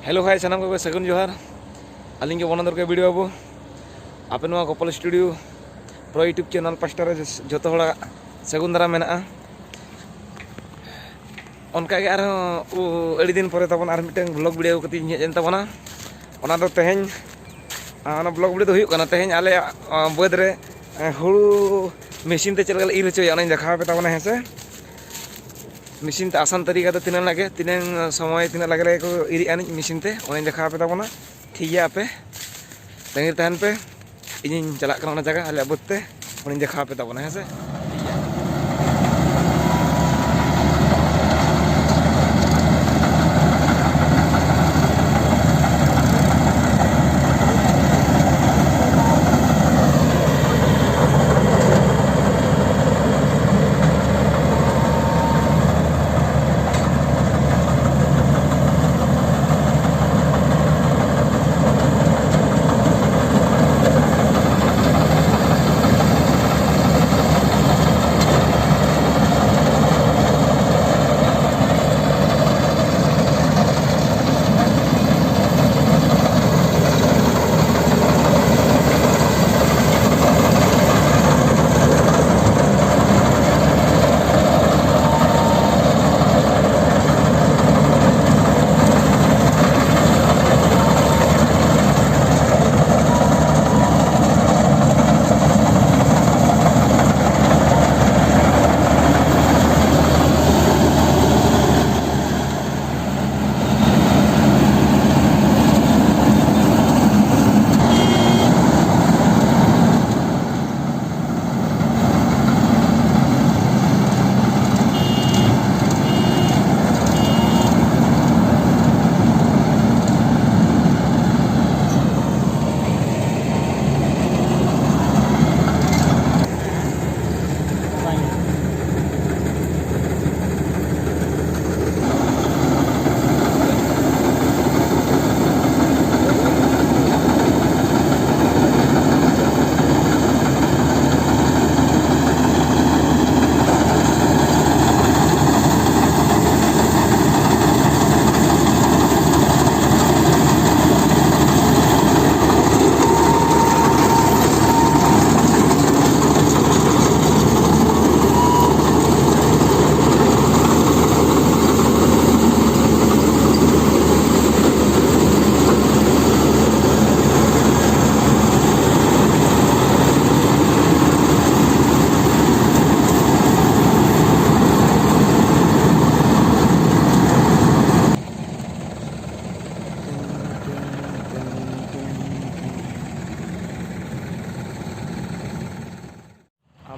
Hello hi सानाम को सगुन जोहार अलिंग के वन के वीडियो बाबू आपे Gopal studio pro YouTube channel pasta जो सगुन दारा मेना उनका अड़ी दिन पर तब मिट्टन ब्लॉग वीडियो कती हेजन तबना तेहें ब्लॉग वीडियो तो तेहें आले बद रे हुड़ू मेसिन ते चल Ir हचोया देखा पे तबना है से मेसिन ते आसान तरीका तो तीन लगे तीन समय तीन लगे को इरी मेसिन ते देखा पे तबना ठीक है आपे तंगी तहन पे इन चला जगह आले बदते देखा पे तबना है से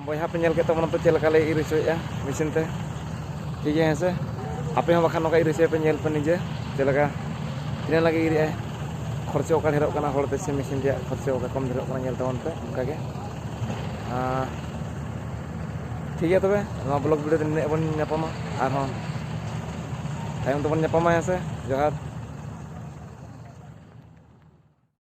बहा पे नल के तब तो चलका Ir हचोया मेसिन ते ठीक है से आपे हम बखान Ir हचोया पे नल पे निजे चलका तीन लगे Ir खर्चो का ढेरों हड़ते से मेसिन खर्चो का कम ढेरों तबन पे उनका ठीक है तबे ब्लॉग वीडियो बन नापामा और तबन से जोहार।